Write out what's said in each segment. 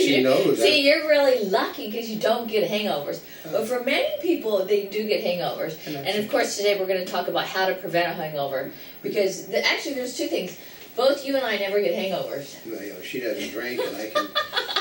she knows. See, you're really lucky because you don't get hangovers. But for many people, they do get hangovers. And of course, today we're going to talk about how to prevent a hangover. Because actually, there's two things. Both you and I never get hangovers. Well, you know, she doesn't drink, and I can.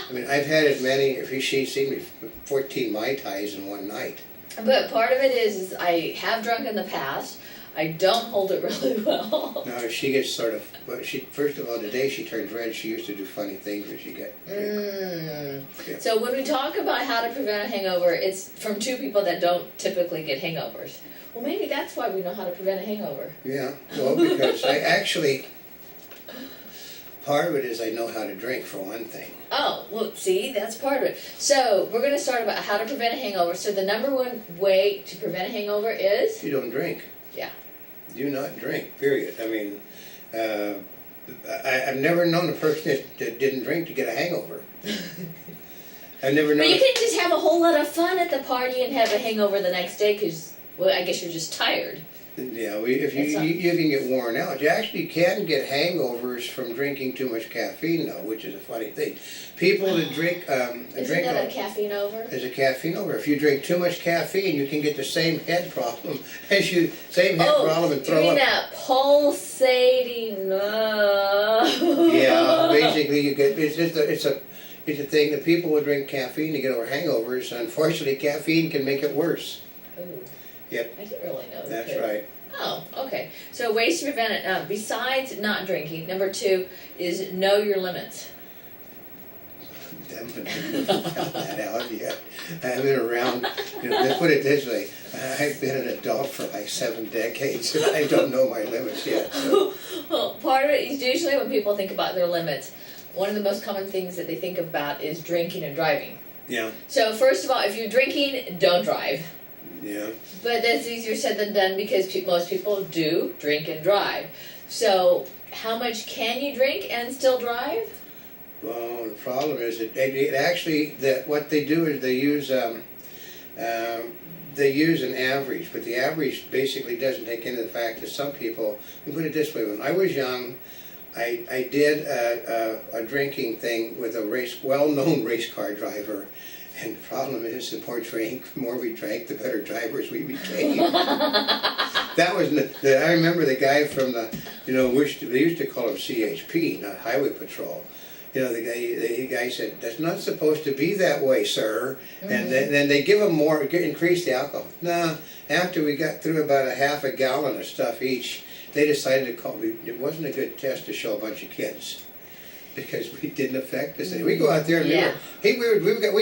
I mean, I've had as many. She's seen me 14 Mai Tais in one night. But part of it is I have drunk in the past. I don't hold it really well. No, she gets sort of. Well, she first of all, the day she turns red, she used to do funny things when she get drink. Yeah. So when we talk about how to prevent a hangover, it's from two people that don't typically get hangovers. Well, maybe that's why we know how to prevent a hangover. Yeah. Well, because I actually. Part of it is I know how to drink, for one thing. Oh, well, see, that's part of it. So we're going to start about how to prevent a hangover. So the number one way to prevent a hangover is? You don't drink. Yeah. Do not drink, period. I mean, I've never known a person that didn't drink to get a hangover. I've never known. But you can just have a whole lot of fun at the party and have a hangover the next day because, well, I guess you're just tired. Yeah, if you can get worn out. You actually can get hangovers from drinking too much caffeine, though, which is a funny thing. People that drink Isn't that a caffeine over? Is a caffeine over. If you drink too much caffeine, you can get the same head problem as same head problem and throw up. You mean that pulsating? Yeah, basically you get it's a thing that people would drink caffeine to get over hangovers. Unfortunately, caffeine can make it worse. Ooh. Yep. I didn't really know that. That's right. Oh, okay. So ways to prevent it, besides not drinking, number two is know your limits. I haven't found that out yet. I've been around, let's put it this way, I've been an adult for like 7 decades and I don't know my limits yet. So. Well, part of it is usually when people think about their limits, one of the most common things that they think about is drinking and driving. Yeah. So first of all, if you're drinking, don't drive. Yeah. But that's easier said than done because most people do drink and drive. So how much can you drink and still drive? Well, the problem is it actually what they do is they use an average, but the average basically doesn't take into the fact that some people. Let me put it this way: when I was young, I did a drinking thing with a well-known race car driver. And the problem is, the more we drank, the better drivers we became. That was, I remember the guy from the, which they used to call him CHP, not Highway Patrol. The guy said, that's not supposed to be that way, sir. Mm-hmm. And then they give them more, increase the alcohol. No, after we got through about a half a gallon of stuff each, they decided to call me. It wasn't a good test to show a bunch of kids. Because we didn't affect us. We go out there and we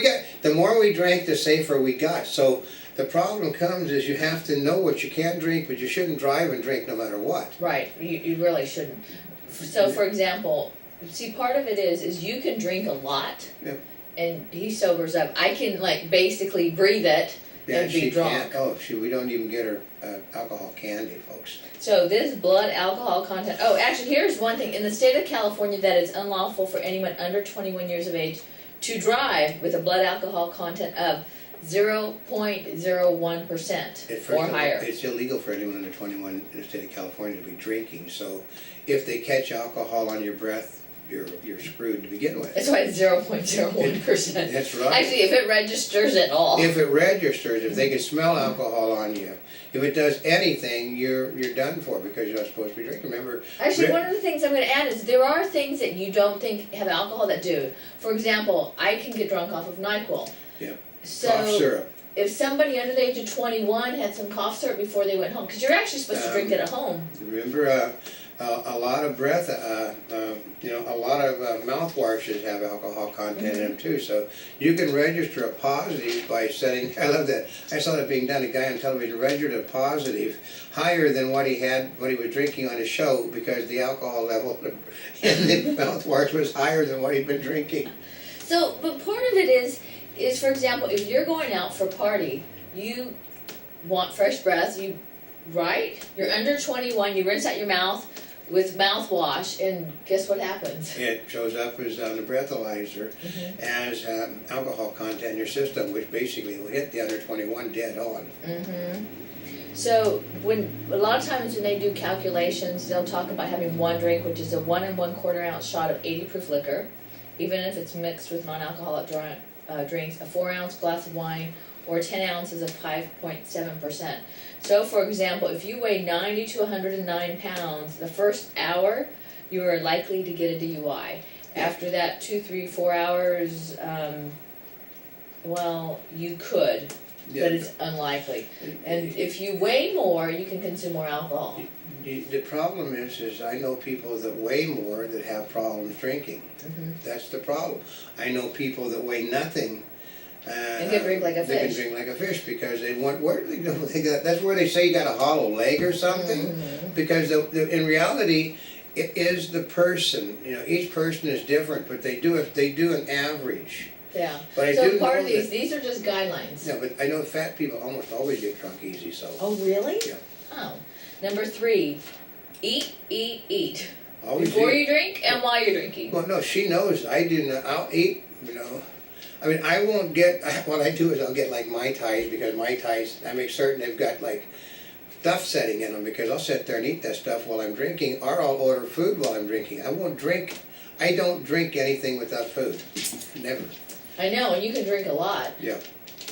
got. The more we drank, the safer we got. So the problem comes is you have to know what you can drink, but you shouldn't drive and drink no matter what. Right. You really shouldn't. So for example, see, part of it is you can drink a lot, and he sobers up. I can basically breathe it and be drunk. We don't even get her alcohol candy, folks. So this blood alcohol content, actually here's one thing. In the state of California, that it's unlawful for anyone under 21 years of age to drive with a blood alcohol content of 0.01% or higher. It's illegal for anyone under 21 in the state of California to be drinking, so if they catch alcohol on your breath, you're screwed to begin with. That's why it's 0.01%. That's right. Actually, if it registers at all. If it registers, if they can smell alcohol on you, if it does anything, you're done for because you're not supposed to be drinking. Remember. Actually, one of the things I'm going to add is there are things that you don't think have alcohol that do. For example, I can get drunk off of NyQuil. Yeah. So cough syrup. If somebody under the age of 21 had some cough syrup before they went home, because you're actually supposed to drink it at home. Remember, a lot of breath, a lot of mouthwashes have alcohol content in them too. So you can register a positive by setting. I love that. I saw that being done. A guy on television registered a positive higher than what he was drinking on his show because the alcohol level in the mouthwash was higher than what he'd been drinking. So, but part of it is for example, if you're going out for a party, you want fresh breath. Right? You're under 21. You rinse out your mouth with mouthwash, and guess what happens? It shows up as on the breathalyzer as alcohol content in your system, which basically will hit the under 21 dead on. So a lot of times when they do calculations, they'll talk about having one drink, which is a 1 1/4 ounce shot of 80 proof liquor, even if it's mixed with non-alcoholic drinks, a 4-ounce glass of wine, or 10 ounces of 5.7%. So for example, if you weigh 90 to 109 pounds, the first hour, you are likely to get a DUI. After that, 2, 3, 4 hours, well, you could, Yeah. but it's unlikely. And if you weigh more, you can consume more alcohol. The problem is I know people that weigh more that have problems drinking. Mhm. That's the problem. I know people that weigh nothing. And can drink like a They can fish. drink like a fish because they want, where do they go? That's where they say you got a hollow leg or something. Mhm. Because in reality, it is the person. You know, each person is different, but they do an average. Yeah. But I So do part know of these are just guidelines. Yeah, but I know fat people almost always get drunk easy. So Oh, really? Yeah. Oh. Number 3, eat. always Before eat. you drink and while you're drinking. Well, no, she knows. I didn't. I'll eat. You know. I mean, I won't get. What I do is I'll get like Mai Tais because Mai Tais. I make certain they've got like stuff setting in them because I'll sit there and eat that stuff while I'm drinking, or I'll order food while I'm drinking. I won't drink. I don't drink anything without food. Never. I know, and you can drink a lot. Yeah.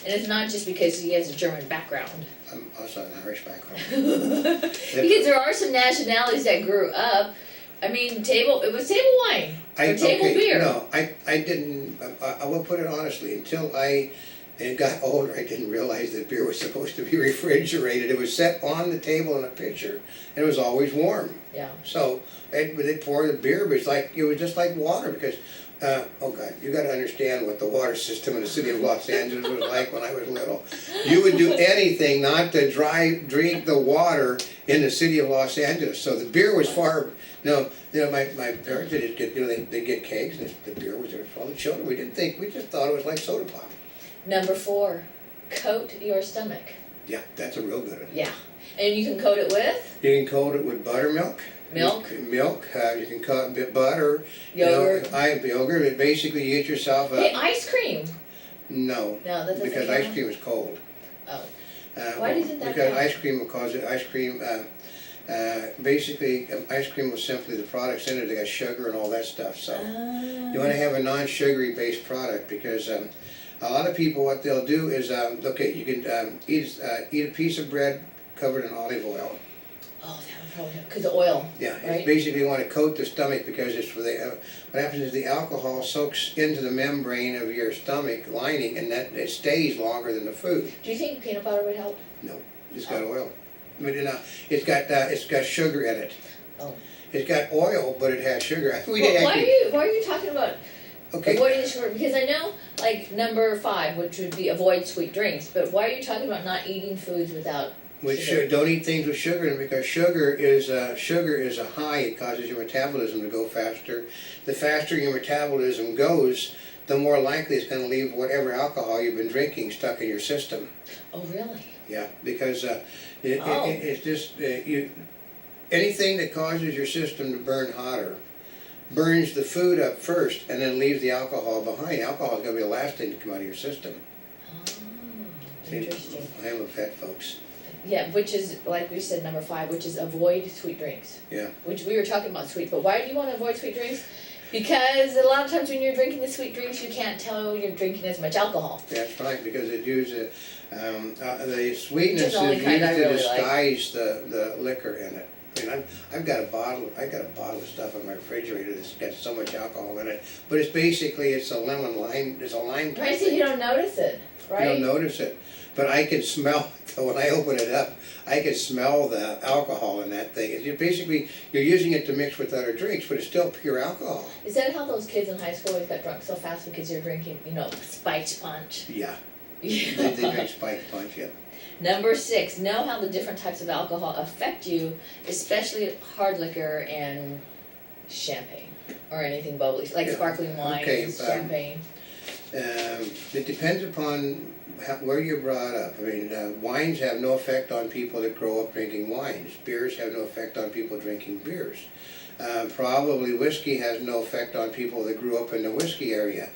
And it's not just because he has a German background. I'm also an Irish background. Because there are some nationalities that grew up. I mean, it was table wine or table beer. No, I didn't. I will put it honestly. Until I got older, I didn't realize that beer was supposed to be refrigerated. It was set on the table in a pitcher, and it was always warm. Yeah. So they pour the beer, but it was just like water because. Oh God, you got to understand what the water system in the city of Los Angeles was like when I was little. You would do anything not to drink the water in the city of Los Angeles. So the beer was far. My parents did get they get kegs and the beer was there for all the children. We just thought it was like soda pop. Number 4, coat your stomach. Yeah, that's a real good one. Yeah. And you can coat it with You can coat it with buttermilk. milk, You can cut a bit butter. yogurt. Yogurt. It basically you eat yourself Hey, ice cream. No, No, that doesn't because count. ice cream is cold. Oh. Why doesn't that Because count? ice cream will cause it. Ice cream. Basically, ice cream was simply the products in it. They got sugar and all that stuff. So you want to have a non-sugary based product because a lot of people what they'll do is you can eat a piece of bread covered in olive oil. Oh, that would probably help because the oil. Yeah, Right? it's basically you want to coat the stomach because it's for the. What happens is the alcohol soaks into the membrane of your stomach lining, and that it stays longer than the food. Do you think peanut butter would help? It's got oil. I mean, it's got sugar in it. Oh. It's got oil, but it has sugar. Why are you talking about Okay. avoiding the sugar? Because I know, like number 5, which would be avoid sweet drinks. But why are you talking about not eating foods without With sugar? don't eat things with sugar in it because sugar is a high. It causes your metabolism to go faster. The faster your metabolism goes, the more likely it's going to leave whatever alcohol you've been drinking stuck in your system. Oh, really? Yeah, because it's just anything that causes your system to burn hotter burns the food up first and then leaves the alcohol behind. Alcohol is going to be the last thing to come out of your system. Oh, interesting. I am a fat folks. Yeah, which is, like we said, number 5, which is avoid sweet drinks. Yeah. Which we were talking about sweet, but why do you want to avoid sweet drinks? Because a lot of times when you're drinking the sweet drinks, you can't tell you're drinking as much alcohol. That's right, because it uses the sweetness Which is the is only used kind I to really like. disguise the liquor in it. I mean, I've got a bottle of stuff in my refrigerator that's got so much alcohol in it, but it's basically it's a lime. It's a lime. Right, so you don't notice it, right? You don't notice it, but I can smell when I open it up. I can smell the alcohol in that thing. You're using it to mix with other drinks, but it's still pure alcohol. Is that how those kids in high school always got drunk so fast because you're drinking, spiked punch? Yeah, Yeah. they drink spiked punch. Yeah. Number 6, know how the different types of alcohol affect you, especially hard liquor and champagne or anything bubbly, like Yeah. sparkling wine, Okay, champagne. It depends upon where you're brought up. I mean, wines have no effect on people that grow up drinking wines. Beers have no effect on people drinking beers. Probably whiskey has no effect on people that grew up in the whiskey area.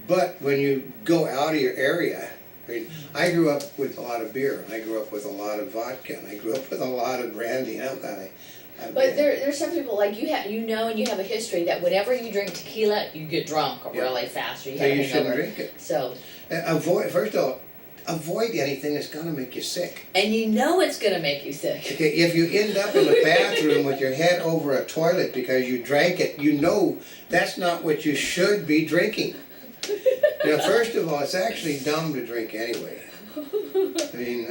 But when you go out of your area, I mean, I grew up with a lot of beer. I grew up with a lot of vodka. And I grew up with a lot of brandy. But there's some people like you have, and you have a history that whenever you drink tequila, you get drunk really fast, or you So have a you shouldn't hangover. drink it. So, First of all, avoid anything that's gonna make you sick. and it's gonna make you sick. Okay, if you end up in the bathroom with your head over a toilet because you drank it, that's not what you should be drinking. First of all, it's actually dumb to drink anyway. I mean,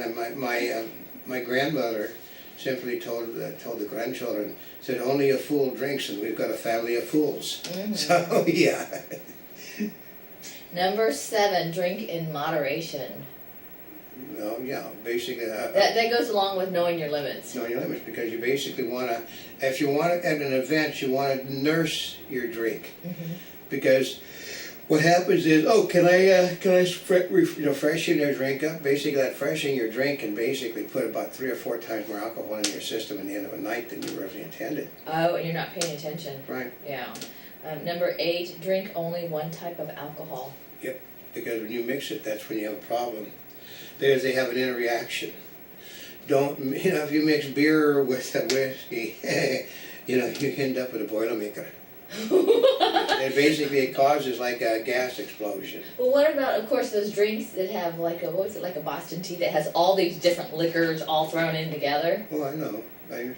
my grandmother simply told the grandchildren, said, only a fool drinks, and we've got a family of fools. Mm-hmm. So, yeah. Number 7, drink in moderation. Well, yeah, basically. That goes along with knowing your limits. Knowing your limits, because you basically want to, if you want to, at an event, you want to nurse your drink. Mm-hmm. Because what happens is, can I freshen your drink up? Basically, that freshening your drink can basically put about 3 or 4 times more alcohol in your system at the end of a night than you originally intended. Oh, and you're not paying attention. Right. Yeah. Number 8, drink only one type of alcohol. Yep, because when you mix it, that's when you have a problem. Because they have an interaction. If you mix beer with whiskey, you end up with a Boilermaker. And basically it causes like a gas explosion. Well, what about, of course, those drinks that have like a Boston tea that has all these different liquors all thrown in together? Well, I know. We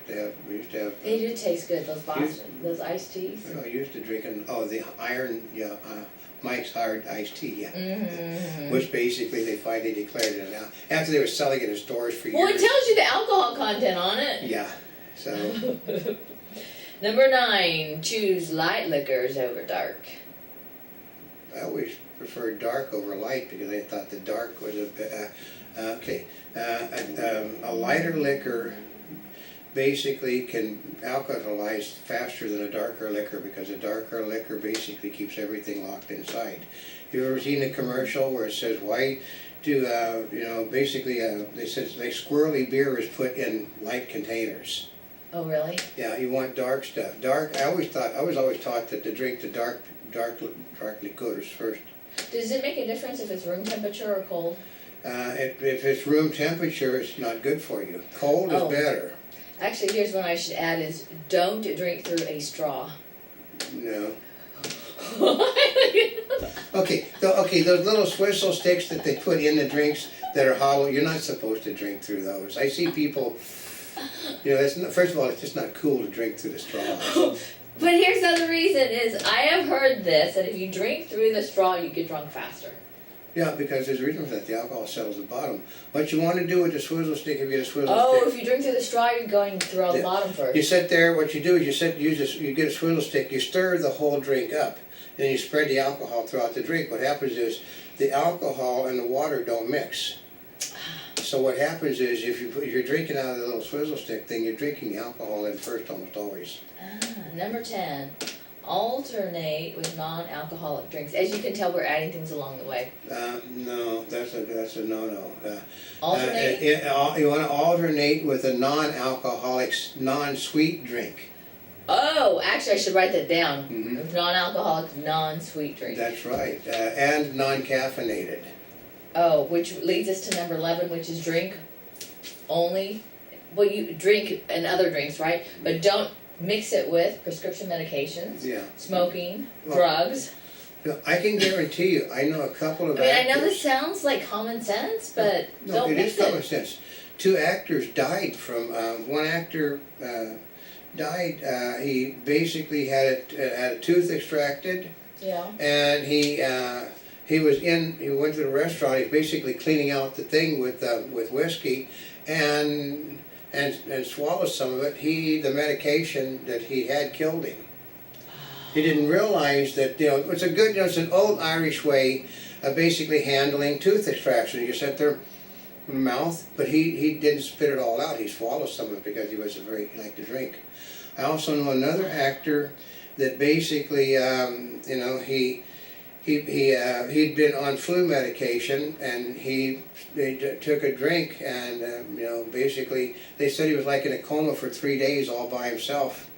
used to have. They do taste good, those iced teas. I used to drink the iron, Mike's Hard iced tea, yeah. Mm-hmm. Which basically they finally declared it out. After they were selling it in stores for years. Well, it tells you the alcohol content on it. Yeah, so. Number 9, choose light liquors over dark. I always preferred dark over light because I thought the dark was a lighter liquor basically can alcoholize faster than a darker liquor, because a darker liquor basically keeps everything locked inside. You ever seen a commercial where it says, why do, they said like squirrely beer is put in light containers? Oh, really? Yeah, you want dark stuff. Dark, I was always taught that to drink the dark liqueurs first. Does it make a difference if it's room temperature or cold? If it's room temperature, it's not good for you. Cold is better. Actually, here's one I should add is don't drink through a straw. No. Okay, those little Swizzle sticks that they put in the drinks that are hollow, you're not supposed to drink through those. I see people, first of all, it's just not cool to drink through the straw. But here's the other reason is I have heard this, that if you drink through the straw, you get drunk faster. Yeah, because there's a reason for that. The alcohol settles at the bottom. What you want to do with the Swizzle stick, if you get a Swizzle stick. If you drink through the straw, you're going through the bottom first. You sit there, what you do is you get a Swizzle stick, you stir the whole drink up, and then you spread the alcohol throughout the drink. What happens is the alcohol and the water don't mix. So what happens is if you're drinking out of the little Swizzle stick thing, you're drinking the alcohol in first almost always. Number 10. Alternate with non-alcoholic drinks. As you can tell, we're adding things along the way. No, that's a no-no. Alternate? You want to alternate with a non-alcoholic, non-sweet drink. Oh, actually I should write that down. Mm-hmm. Non-alcoholic, non-sweet drink. That's right. And non-caffeinated. Oh, which leads us to number 11, which is drink only. Well, you drink and other drinks, right? But don't mix it with prescription medications, smoking, drugs. I can guarantee you, I know a couple of actors. I know this sounds like common sense, but don't mix it. It is common sense. 2 actors died from, one actor died, he basically had a tooth extracted. Yeah. And he went to the restaurant, he's basically cleaning out the thing with whiskey, and swallowed some of it. The medication that he had killed him. He didn't realize that, it's an old Irish way of basically handling tooth extraction. You sit there in the mouth, but he didn't spit it all out. He swallowed some of it because he liked to drink. I also know another actor that basically, he'd been on flu medication, and they took a drink, and basically they said he was like in a coma for 3 days all by himself,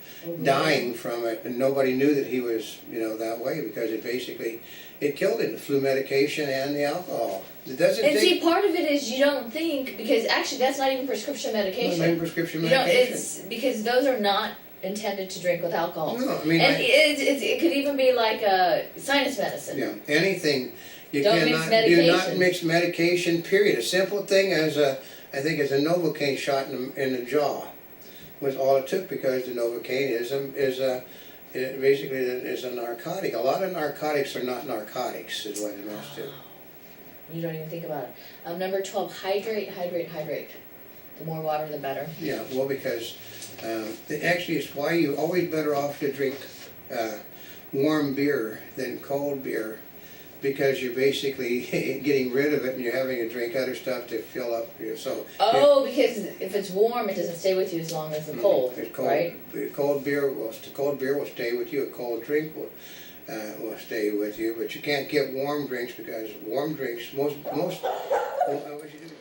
dying from it, and nobody knew that he was, that way, because it killed him, the flu medication and the alcohol. It doesn't And take... see, part of it is you don't think, because actually that's not even prescription medication. Not even prescription You know, medication. it's because those are not intended to drink with alcohol. No, I mean... And it could even be like a sinus medicine. Yeah, anything. You Don't mix do not medication. mix medication, period. A simple thing as I think as a Novocaine shot in the jaw was all it took, because the Novocaine basically is a narcotic. A lot of narcotics are not narcotics, is what it amounts to. You don't even think about it. Number 12, hydrate, hydrate, hydrate. The more water, the better. Yeah, well, because actually it's why you're always better off to drink warm beer than cold beer, because you're basically getting rid of it and you're having to drink other stuff to fill up. So because if it's warm, it doesn't stay with you as long as the cold, right? Cold beer will stay with you. A cold drink will stay with you, but you can't get warm drinks, because warm drinks, what you do?